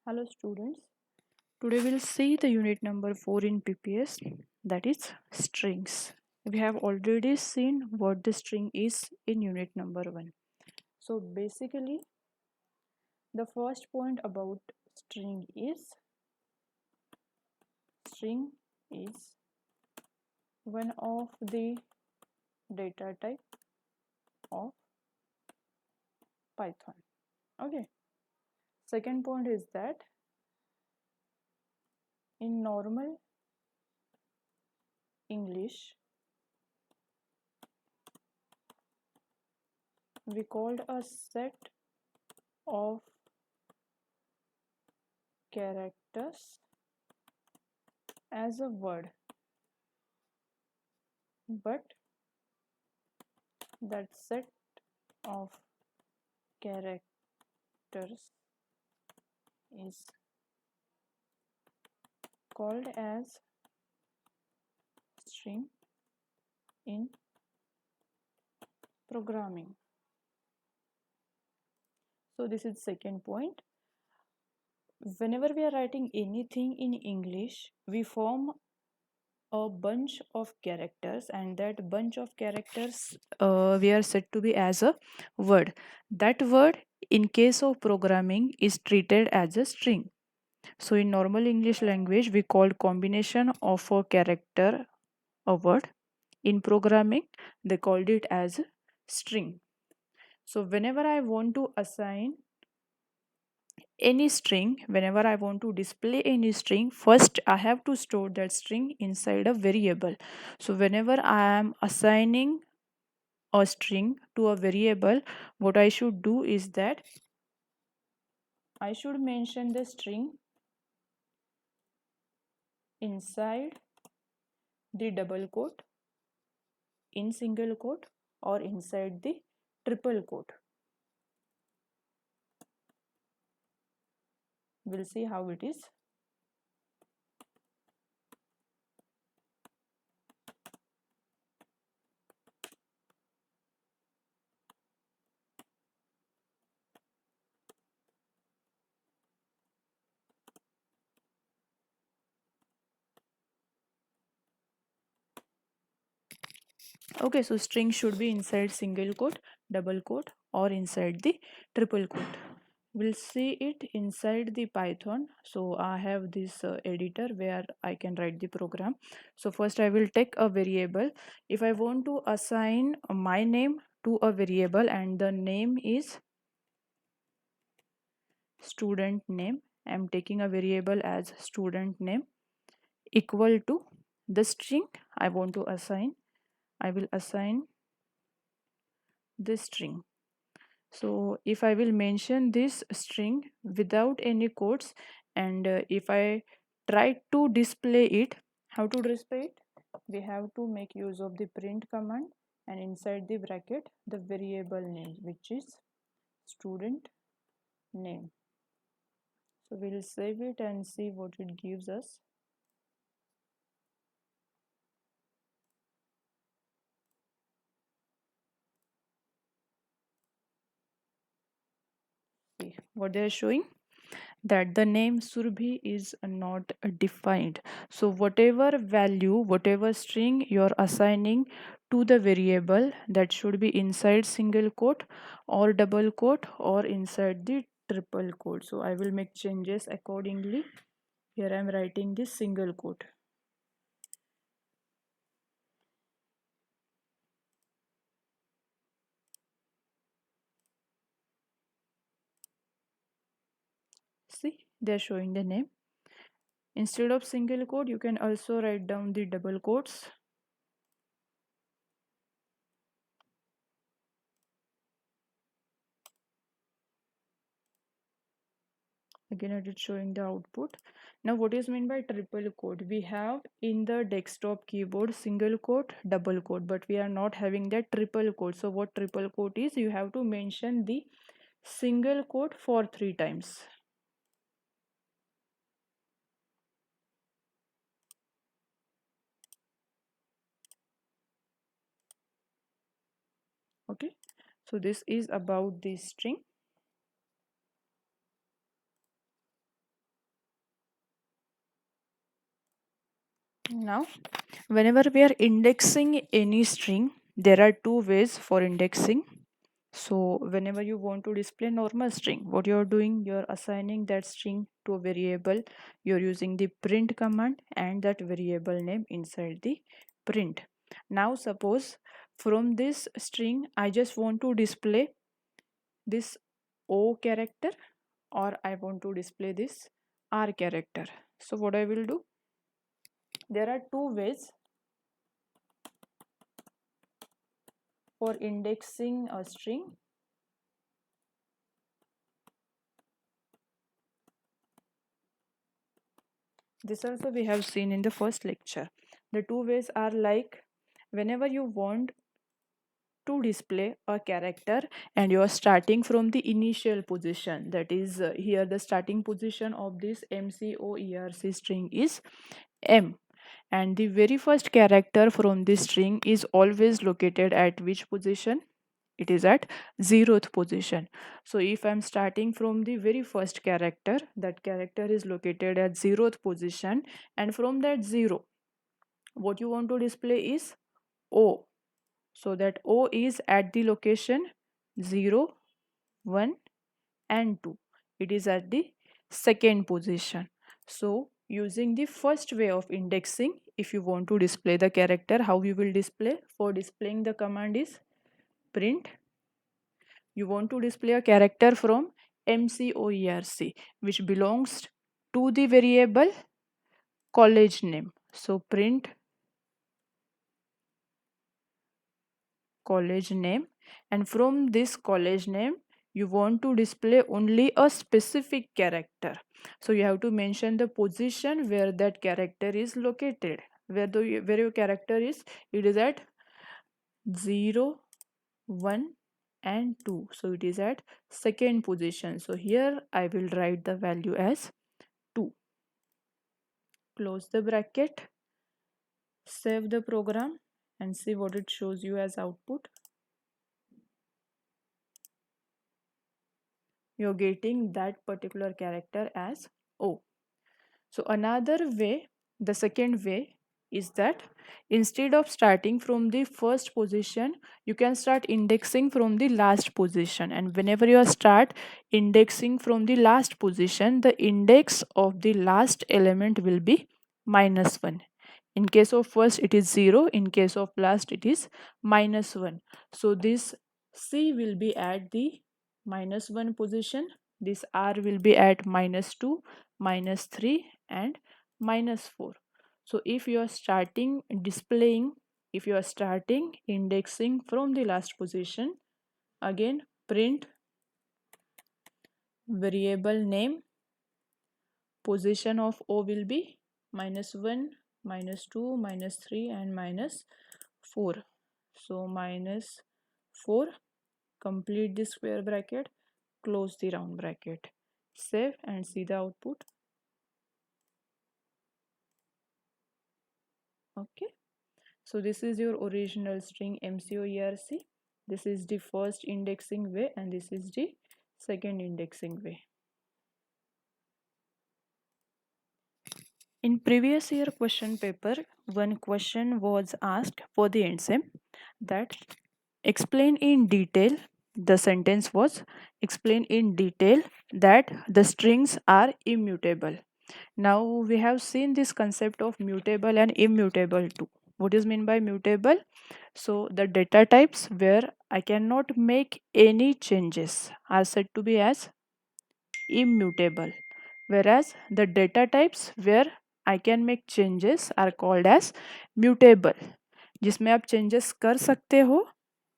Hello students, today we'll see the unit number 4 in PPS, that is strings. We have already seen what the string is in unit number 1. So basically the first point about string is one of the data type of Python. Okay. Second point is that in normal English we called a set of characters as a word, but that set of characters is called as string in programming. So this is second point. Whenever we are writing anything in English, we form a bunch of characters, and that bunch of characters we are said to be as a word. That word in case of programming is treated as a string. So in normal English language we call combination of a character a word. In programming they called it as a string. So whenever I want to assign any string, whenever I want to display any string, first I have to store that string inside a variable. So whenever I am assigning a string to a variable, what I should do is that I should mention the string inside the double quote, in single quote, or inside the triple quote. We'll see how it is. Okay, so string should be inside single quote, double quote, or inside the triple quote. We'll see it inside the Python. So I have this editor where I can write the program. So first I will take a variable. If I want to assign my name to a variable and the name is student name, I'm taking a variable as student name equal to the string I want to assign. I will assign this string. So if I will mention this string without any quotes, and if I try to display it, how to display it? We have to make use of the print command, and inside the bracket the variable name, which is student name. So we'll save it and see what it gives us. See what they are showing, that the name Surbhi is not defined. So whatever value, whatever string you're assigning to the variable, that should be inside single quote or double quote or inside the triple quote. So I will make changes accordingly. Here I am writing this single quote. See, they're showing the name. Instead of single quote, you can also write down the double quotes. Again it is showing the output. Now what is meant by triple quote? We have in the desktop keyboard single quote, double quote, but we are not having that triple quote. So what triple quote is? You have to mention the single quote for 3 times. Okay, so this is about this string. Now, whenever we are indexing any string, there are two ways for indexing. So whenever you want to display normal string, what you're doing, you're assigning that string to a variable. You're using the print command and that variable name inside the print. Now suppose from this string, I just want to display this O character, or I want to display this R character. So what I will do, there are two ways for indexing a string. This also we have seen in the first lecture. The two ways are like, whenever you want to display a character and you are starting from the initial position, that is here the starting position of this MCOERC string is M, and the very first character from this string is always located at which position? It is at 0th position. So if I'm starting from the very first character, that character is located at 0th position, and from that 0, what you want to display is O. So that O is at the location 0, 1 and 2. It is at the second position. So using the first way of indexing, if you want to display the character, how you will display? For displaying, the command is print. You want to display a character from MCOERC which belongs to the variable college name. So print college name, and from this college name you want to display only a specific character. So you have to mention the position where that character is located, where your character is. It is at 0, 1 and 2, so it is at second position. So here I will write the value as 2. Close the bracket, save the program and see what it shows you as output. You're getting that particular character as O. So another way, the second way is that instead of starting from the first position, you can start indexing from the last position. And whenever you start indexing from the last position, the index of the last element will be -1. In case of first, it is 0. In case of last, it is -1. So this C will be at the -1 position. This R will be at -2, -3 and -4. So if you are starting displaying, if you are starting indexing from the last position, again print variable name, position of O will be -1, -2, -3 and -4. So -4, complete the square bracket, close the round bracket, save and see the output. Okay, so this is your original string MCOERC. This is the first indexing way and this is the second indexing way. In previous year question paper, one question was asked for the exam that explain in detail, the sentence was explain in detail that the strings are immutable. Now we have seen this concept of mutable and immutable too. What is meant by mutable? So the data types where I cannot make any changes are said to be as immutable, whereas the data types where I can make changes are called as mutable. जिसमें आप changes कर सकते हो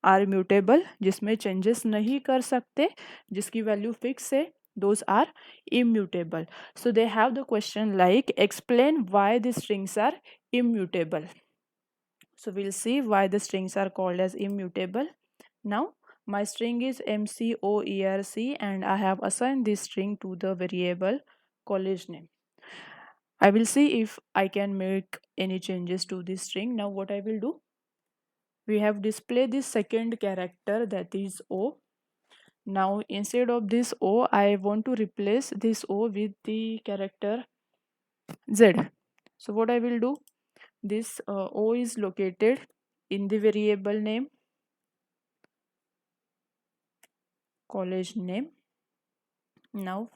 are mutable, जिसमें changes नहीं कर सकते, जिसकी value fix है, those are immutable. So they have the question like explain why the strings are immutable. So we'll see why the strings are called as immutable. Now my string is MCOERC and I have assigned this string to the variable college name. I will see if I can make any changes to this string. Now what I will do, we have displayed this second character, that is O. Now instead of this O, I want to replace this O with the character Z. So what I will do, This O is located in the variable name, college name. Now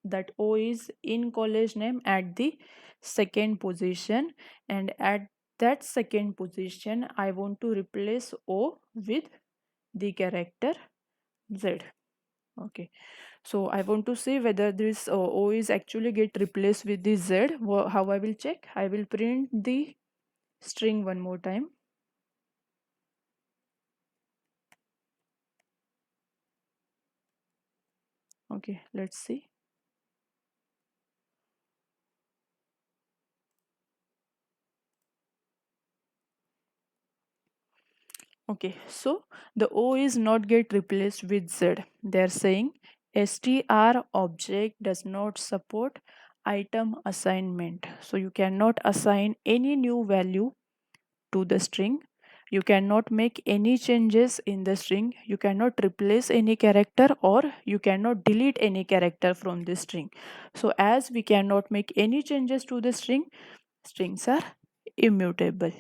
that O is in college name at the second position, and at that second position I want to replace O with the character Z. Okay, so I want to see whether this O is actually get replaced with the Z. How I will check? I will print the string one more time. Okay, let's see. Okay, so the O is not get replaced with Z. They are saying str object does not support item assignment. So you cannot assign any new value to the string. You cannot make any changes in the string. You cannot replace any character, or you cannot delete any character from the string. So as we cannot make any changes to the string, strings are immutable.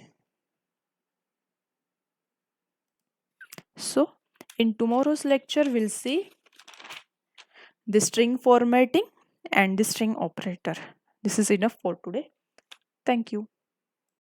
So in tomorrow's lecture, we'll see the string formatting and the string operator. This is enough for today. Thank you.